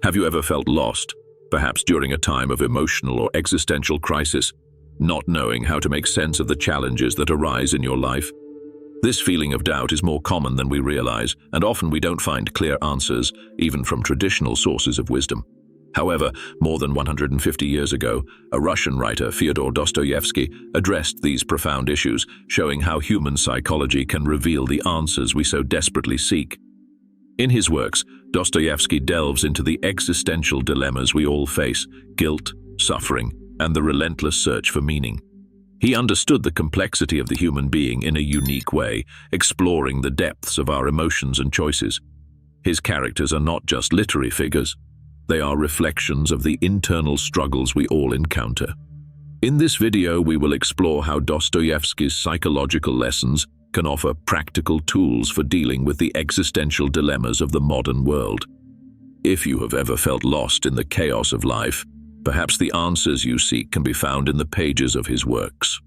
Have you ever felt lost, perhaps during a time of emotional or existential crisis, not knowing how to make sense of the challenges that arise in your life? This feeling of doubt is more common than we realize, and often we don't find clear answers, even from traditional sources of wisdom. However, more than 150 years ago, a Russian writer, Fyodor Dostoevsky, addressed these profound issues, showing how human psychology can reveal the answers we so desperately seek. In his works, Dostoevsky delves into the existential dilemmas we all face: guilt, suffering, and the relentless search for meaning. He understood the complexity of the human being in a unique way, exploring the depths of our emotions and choices. His characters are not just literary figures. They are reflections of the internal struggles we all encounter. In this video, we will explore how Dostoevsky's psychological lessons can offer practical tools for dealing with the existential dilemmas of the modern world. If you have ever felt lost in the chaos of life, perhaps the answers you seek can be found in the pages of his works.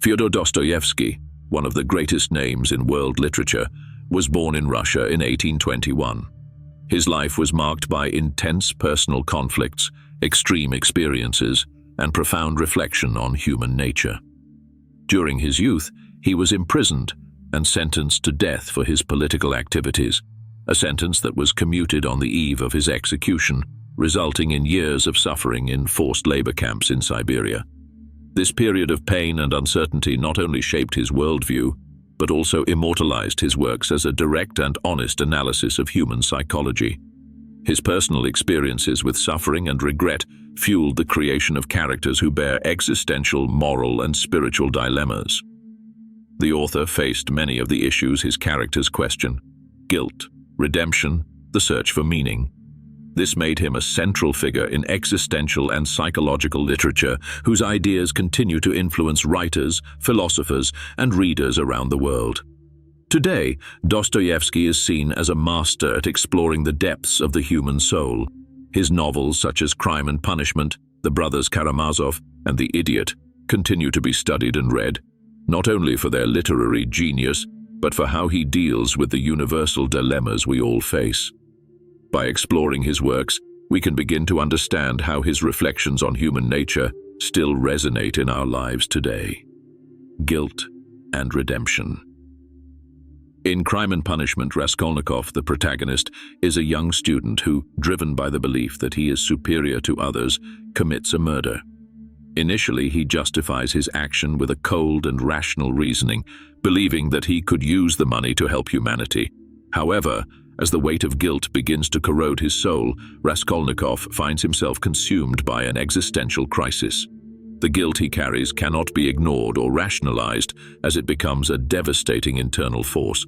Fyodor Dostoevsky, one of the greatest names in world literature, was born in Russia in 1821. His life was marked by intense personal conflicts, extreme experiences, and profound reflection on human nature. During his youth, he was imprisoned and sentenced to death for his political activities, a sentence that was commuted on the eve of his execution, resulting in years of suffering in forced labor camps in Siberia. This period of pain and uncertainty not only shaped his worldview, but also immortalized his works as a direct and honest analysis of human psychology. His personal experiences with suffering and regret fueled the creation of characters who bear existential, moral, and spiritual dilemmas. The author faced many of the issues his characters question: guilt, redemption, the search for meaning. This made him a central figure in existential and psychological literature, whose ideas continue to influence writers, philosophers, and readers around the world. Today, Dostoevsky is seen as a master at exploring the depths of the human soul. His novels such as Crime and Punishment, The Brothers Karamazov, and The Idiot continue to be studied and read, not only for their literary genius, but for how he deals with the universal dilemmas we all face. By exploring his works, we can begin to understand how his reflections on human nature still resonate in our lives today. Guilt and redemption. In Crime and Punishment, Raskolnikov, the protagonist, is a young student who, driven by the belief that he is superior to others, commits a murder. Initially, he justifies his action with a cold and rational reasoning, believing that he could use the money to help humanity. However, as the weight of guilt begins to corrode his soul, Raskolnikov finds himself consumed by an existential crisis. The guilt he carries cannot be ignored or rationalized, as it becomes a devastating internal force.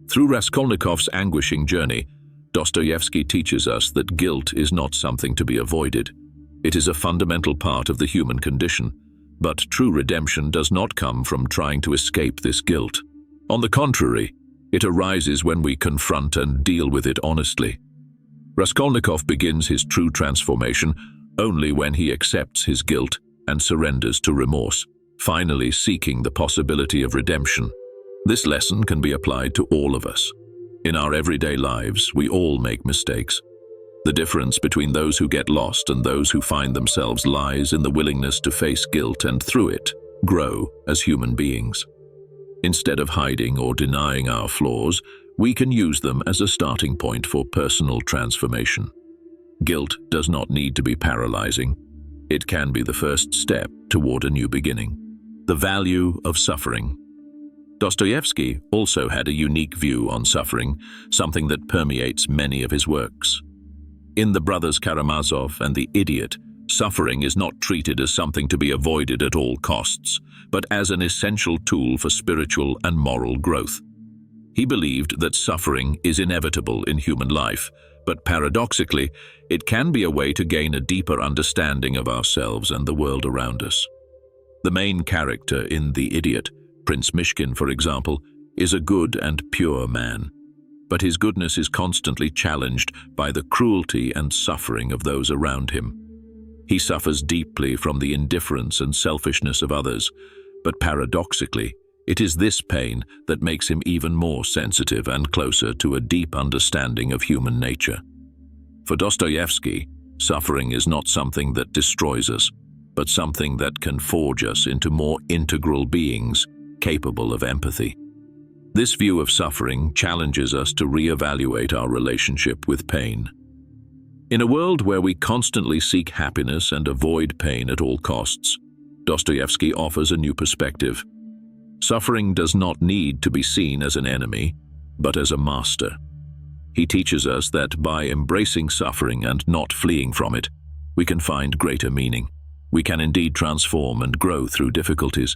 Through Raskolnikov's anguishing journey, Dostoevsky teaches us that guilt is not something to be avoided. It is a fundamental part of the human condition, but true redemption does not come from trying to escape this guilt. On the contrary, it arises when we confront and deal with it honestly. Raskolnikov begins his true transformation only when he accepts his guilt and surrenders to remorse, finally seeking the possibility of redemption. This lesson can be applied to all of us. In our everyday lives, we all make mistakes. The difference between those who get lost and those who find themselves lies in the willingness to face guilt and, through it, grow as human beings. Instead of hiding or denying our flaws, we can use them as a starting point for personal transformation. Guilt does not need to be paralyzing. It can be the first step toward a new beginning. The value of suffering. Dostoevsky also had a unique view on suffering, something that permeates many of his works. In The Brothers Karamazov and The Idiot, suffering is not treated as something to be avoided at all costs, but as an essential tool for spiritual and moral growth. He believed that suffering is inevitable in human life, but paradoxically, it can be a way to gain a deeper understanding of ourselves and the world around us. The main character in The Idiot, Prince Mishkin, for example, is a good and pure man. But his goodness is constantly challenged by the cruelty and suffering of those around him. He suffers deeply from the indifference and selfishness of others, but paradoxically, it is this pain that makes him even more sensitive and closer to a deep understanding of human nature. For Dostoevsky, suffering is not something that destroys us, but something that can forge us into more integral beings capable of empathy. This view of suffering challenges us to reevaluate our relationship with pain. In a world where we constantly seek happiness and avoid pain at all costs, Dostoevsky offers a new perspective. Suffering does not need to be seen as an enemy, but as a master. He teaches us that by embracing suffering and not fleeing from it, we can find greater meaning. We can indeed transform and grow through difficulties.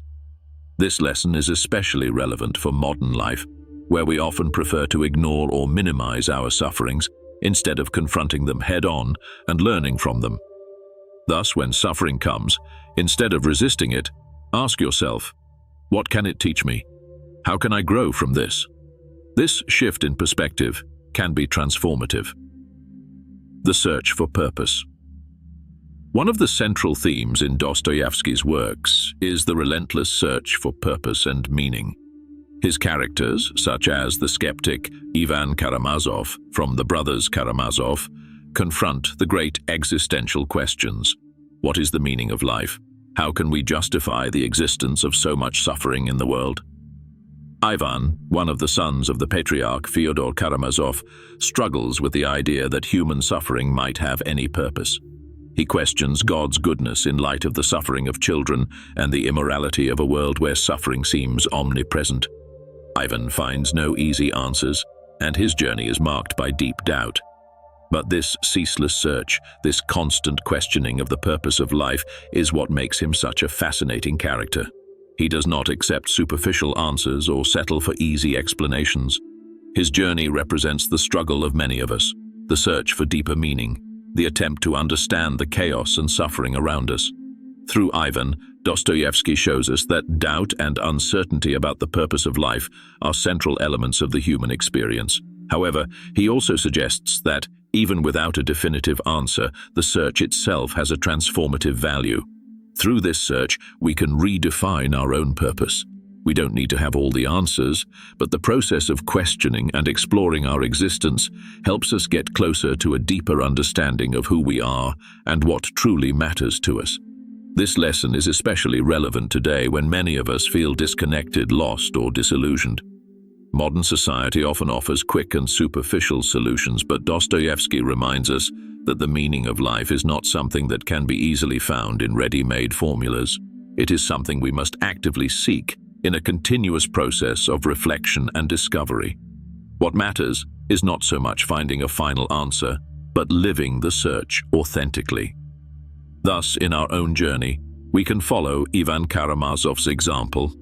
This lesson is especially relevant for modern life, where we often prefer to ignore or minimize our sufferings instead of confronting them head-on and learning from them. Thus, when suffering comes, instead of resisting it, ask yourself, what can it teach me? How can I grow from this? This shift in perspective can be transformative. The search for purpose. One of the central themes in Dostoevsky's works is the relentless search for purpose and meaning. His characters, such as the skeptic Ivan Karamazov from the Brothers Karamazov, confront the great existential questions. What is the meaning of life? How can we justify the existence of so much suffering in the world? Ivan, one of the sons of the patriarch Fyodor Karamazov, struggles with the idea that human suffering might have any purpose. He questions God's goodness in light of the suffering of children and the immorality of a world where suffering seems omnipresent. Ivan finds no easy answers, and his journey is marked by deep doubt. But this ceaseless search, this constant questioning of the purpose of life, is what makes him such a fascinating character. He does not accept superficial answers or settle for easy explanations. His journey represents the struggle of many of us, the search for deeper meaning, the attempt to understand the chaos and suffering around us. Through Ivan, Dostoevsky shows us that doubt and uncertainty about the purpose of life are central elements of the human experience. However, he also suggests that, even without a definitive answer, the search itself has a transformative value. Through this search, we can redefine our own purpose. We don't need to have all the answers, but the process of questioning and exploring our existence helps us get closer to a deeper understanding of who we are and what truly matters to us. This lesson is especially relevant today when many of us feel disconnected, lost, or disillusioned. Modern society often offers quick and superficial solutions, but Dostoevsky reminds us that the meaning of life is not something that can be easily found in ready-made formulas. It is something we must actively seek in a continuous process of reflection and discovery. What matters is not so much finding a final answer, but living the search authentically. Thus, in our own journey, we can follow Ivan Karamazov's example.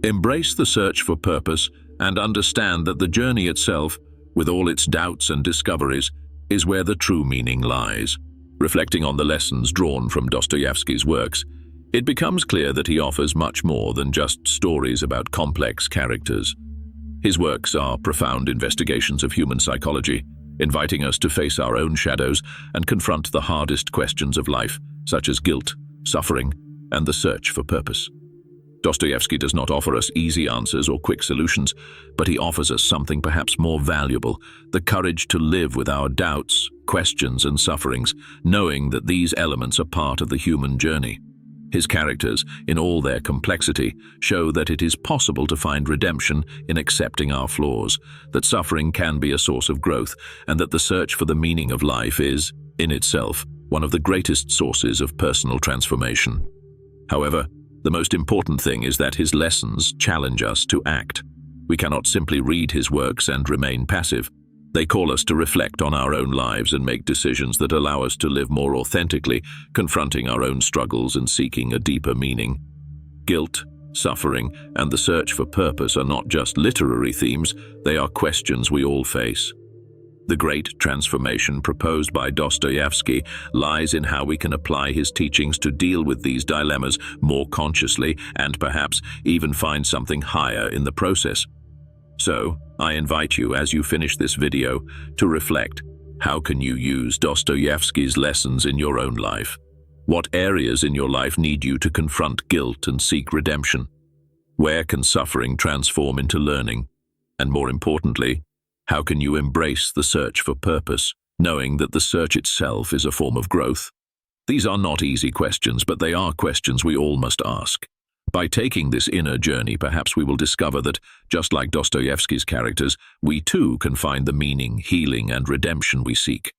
Embrace the search for purpose and understand that the journey itself, with all its doubts and discoveries, is where the true meaning lies. Reflecting on the lessons drawn from Dostoevsky's works, it becomes clear that he offers much more than just stories about complex characters. His works are profound investigations of human psychology, inviting us to face our own shadows and confront the hardest questions of life, such as guilt, suffering, and the search for purpose. Dostoevsky does not offer us easy answers or quick solutions, but he offers us something perhaps more valuable, the courage to live with our doubts, questions, and sufferings, knowing that these elements are part of the human journey. His characters, in all their complexity, show that it is possible to find redemption in accepting our flaws, that suffering can be a source of growth, and that the search for the meaning of life is, in itself, one of the greatest sources of personal transformation. However, the most important thing is that his lessons challenge us to act. We cannot simply read his works and remain passive. They call us to reflect on our own lives and make decisions that allow us to live more authentically, confronting our own struggles and seeking a deeper meaning. Guilt, suffering, and the search for purpose are not just literary themes, they are questions we all face. The great transformation proposed by Dostoevsky lies in how we can apply his teachings to deal with these dilemmas more consciously and perhaps even find something higher in the process. So, I invite you, as you finish this video, to reflect. How can you use Dostoevsky's lessons in your own life? What areas in your life need you to confront guilt and seek redemption? Where can suffering transform into learning? And more importantly, how can you embrace the search for purpose, knowing that the search itself is a form of growth? These are not easy questions, but they are questions we all must ask. By taking this inner journey, perhaps we will discover that, just like Dostoevsky's characters, we too can find the meaning, healing, and redemption we seek.